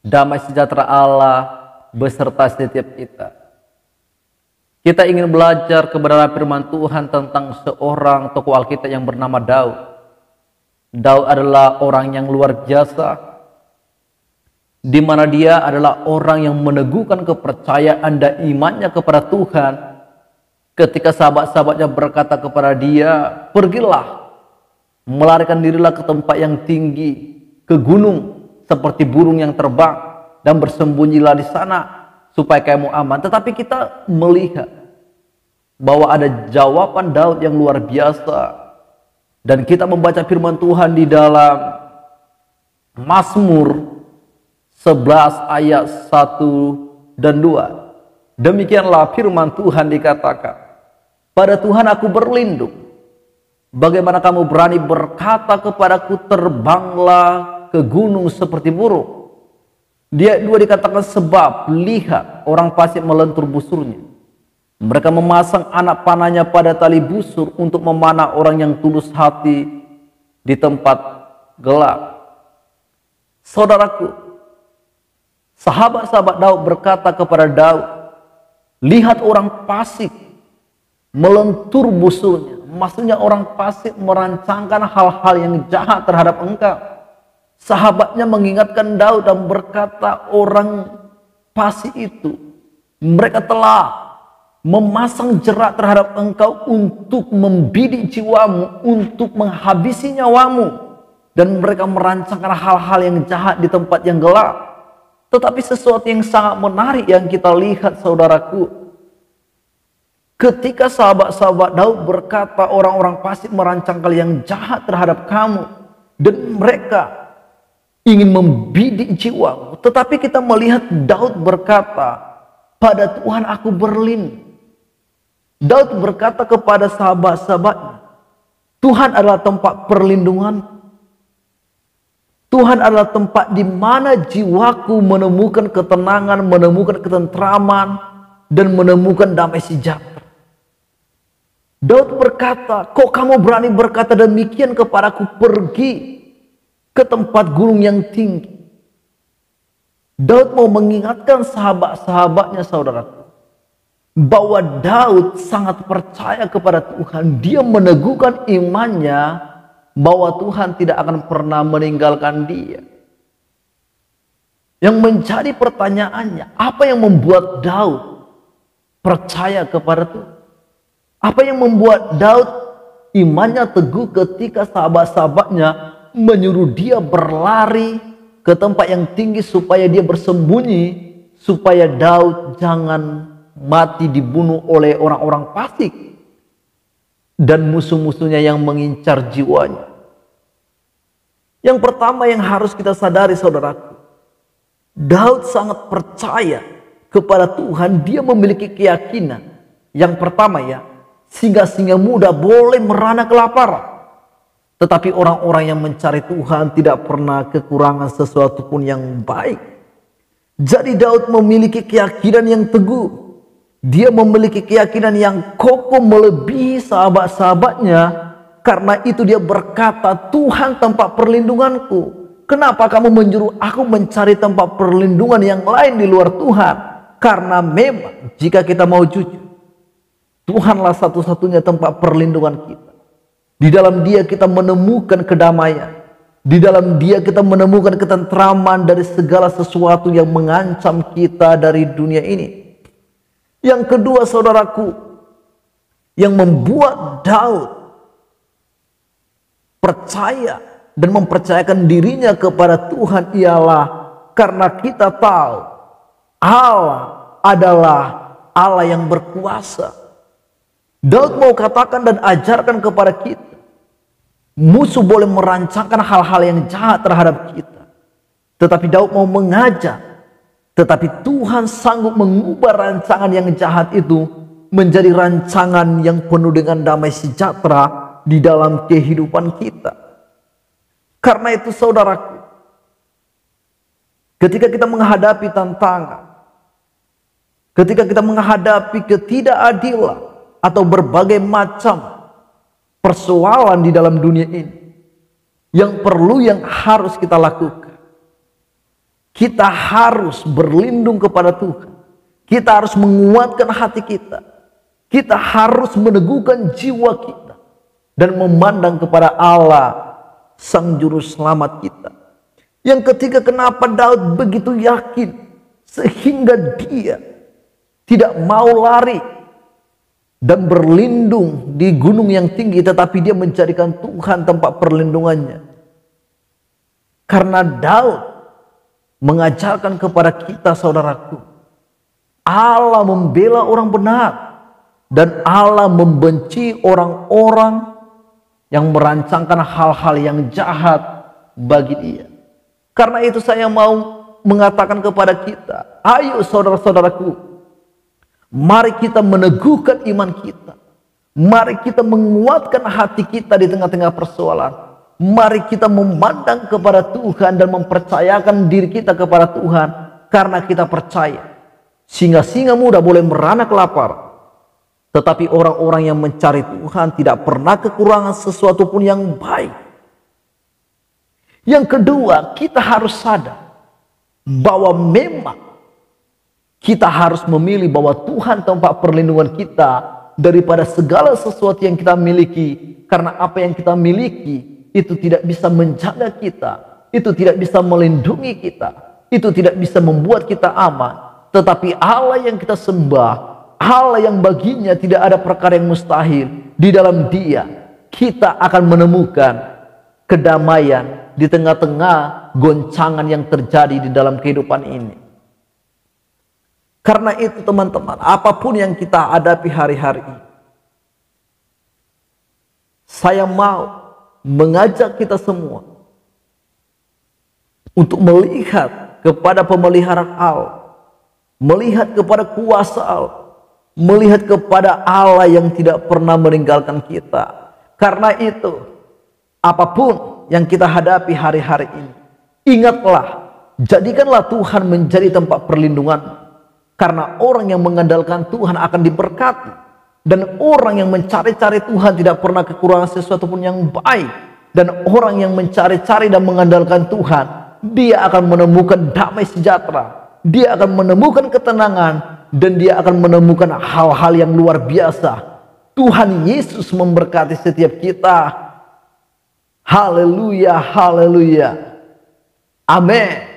damai sejahtera Allah beserta setiap kita. Kita ingin belajar kebenaran firman Tuhan tentang seorang tokoh Alkitab yang bernama Daud. Daud adalah orang yang luar biasa, di mana dia adalah orang yang meneguhkan kepercayaan dan imannya kepada Tuhan. Ketika sahabat-sahabatnya berkata kepada dia, pergilah, melarikan dirilah ke tempat yang tinggi, ke gunung, seperti burung yang terbang, dan bersembunyilah di sana supaya kamu aman. Tetapi kita melihat bahwa ada jawaban Daud yang luar biasa, dan kita membaca firman Tuhan di dalam Mazmur 11 ayat 1 dan 2. Demikianlah firman Tuhan dikatakan, pada Tuhan aku berlindung. Bagaimana kamu berani berkata kepadaku, terbanglah ke gunung seperti burung. Dia dua dikatakan, sebab lihat orang fasik melentur busurnya. Mereka memasang anak panahnya pada tali busur untuk memanah orang yang tulus hati di tempat gelap. Saudaraku, sahabat-sahabat Daud berkata kepada Daud, lihat orang fasik melentur busurnya. Maksudnya orang fasik merancangkan hal-hal yang jahat terhadap engkau. Sahabatnya mengingatkan Daud dan berkata, orang fasik itu, mereka telah memasang jerat terhadap engkau untuk membidik jiwamu, untuk menghabisi nyawamu. Dan mereka merancangkan hal-hal yang jahat di tempat yang gelap. Tetapi sesuatu yang sangat menarik yang kita lihat, saudaraku, ketika sahabat-sahabat Daud berkata orang-orang fasik merancangkan yang jahat terhadap kamu, dan mereka ingin membidik jiwamu. Tetapi kita melihat Daud berkata, pada Tuhan aku berlindung. Daud berkata kepada sahabat-sahabatnya, Tuhan adalah tempat perlindungan. Tuhan adalah tempat di mana jiwaku menemukan ketenangan, menemukan ketentraman, dan menemukan damai sejahtera. Daud berkata, kok kamu berani berkata demikian kepadaku, pergi ke tempat gunung yang tinggi. Daud mau mengingatkan sahabat-sahabatnya, saudaraku, bahwa Daud sangat percaya kepada Tuhan. Dia meneguhkan imannya bahwa Tuhan tidak akan pernah meninggalkan dia. Yang menjadi pertanyaannya, apa yang membuat Daud percaya kepada Tuhan? Apa yang membuat Daud imannya teguh ketika sahabat-sahabatnya menyuruh dia berlari ke tempat yang tinggi supaya dia bersembunyi, supaya Daud jangan mati dibunuh oleh orang-orang fasik dan musuh-musuhnya yang mengincar jiwanya. Yang pertama yang harus kita sadari, saudaraku, Daud sangat percaya kepada Tuhan. Dia memiliki keyakinan. Yang pertama ya, singa-singa muda boleh merana kelaparan, tetapi orang-orang yang mencari Tuhan tidak pernah kekurangan sesuatu pun yang baik. Jadi Daud memiliki keyakinan yang teguh. Dia memiliki keyakinan yang kokoh melebihi sahabat-sahabatnya. Karena itu dia berkata, Tuhan tempat perlindunganku. Kenapa kamu menyuruh aku mencari tempat perlindungan yang lain di luar Tuhan? Karena memang jika kita mau jujur, Tuhanlah satu-satunya tempat perlindungan kita. Di dalam dia kita menemukan kedamaian. Di dalam dia kita menemukan ketentraman dari segala sesuatu yang mengancam kita dari dunia ini. Yang kedua, saudaraku, yang membuat Daud percaya dan mempercayakan dirinya kepada Tuhan ialah karena kita tahu Allah adalah Allah yang berkuasa. Daud mau katakan dan ajarkan kepada kita, musuh boleh merancangkan hal-hal yang jahat terhadap kita, tetapi Daud mau mengajar, tetapi Tuhan sanggup mengubah rancangan yang jahat itu menjadi rancangan yang penuh dengan damai sejahtera di dalam kehidupan kita. Karena itu, saudaraku, ketika kita menghadapi tantangan, ketika kita menghadapi ketidakadilan atau berbagai macam persoalan di dalam dunia ini, yang perlu, yang harus kita lakukan Kita harus berlindung kepada Tuhan. Kita harus menguatkan hati kita. Kita harus meneguhkan jiwa kita dan memandang kepada Allah, Sang Juru Selamat kita. Yang ketiga, kenapa Daud begitu yakin sehingga dia tidak mau lari dan berlindung di gunung yang tinggi, tetapi dia mencarikan Tuhan tempat perlindungannya. Karena Daud mengajarkan kepada kita, saudaraku, Allah membela orang benar dan Allah membenci orang-orang yang merancangkan hal-hal yang jahat bagi dia. Karena itu saya mau mengatakan kepada kita, ayo saudara-saudaraku, mari kita meneguhkan iman kita. Mari kita menguatkan hati kita di tengah-tengah persoalan. Mari kita memandang kepada Tuhan dan mempercayakan diri kita kepada Tuhan. Karena kita percaya singa-singa muda boleh merana kelaparan, tetapi orang-orang yang mencari Tuhan tidak pernah kekurangan sesuatu pun yang baik. Yang kedua, kita harus sadar bahwa memang kita harus memilih bahwa Tuhan tempat perlindungan kita daripada segala sesuatu yang kita miliki. Karena apa yang kita miliki itu tidak bisa menjaga kita, itu tidak bisa melindungi kita, itu tidak bisa membuat kita aman. Tetapi Allah yang kita sembah, Allah yang baginya tidak ada perkara yang mustahil, di dalam Dia kita akan menemukan kedamaian di tengah-tengah goncangan yang terjadi di dalam kehidupan ini. Karena itu teman-teman, apapun yang kita hadapi hari-hari ini, saya mau mengajak kita semua untuk melihat kepada pemeliharaan Allah, melihat kepada kuasa Allah, melihat kepada Allah yang tidak pernah meninggalkan kita. Karena itu, apapun yang kita hadapi hari-hari ini, ingatlah, jadikanlah Tuhan menjadi tempat perlindungan. Karena orang yang mengandalkan Tuhan akan diberkati. Dan orang yang mencari-cari Tuhan tidak pernah kekurangan sesuatu pun yang baik. Dan orang yang mencari-cari dan mengandalkan Tuhan, dia akan menemukan damai sejahtera. Dia akan menemukan ketenangan. Dan dia akan menemukan hal-hal yang luar biasa. Tuhan Yesus memberkati setiap kita. Haleluya, haleluya. Amin.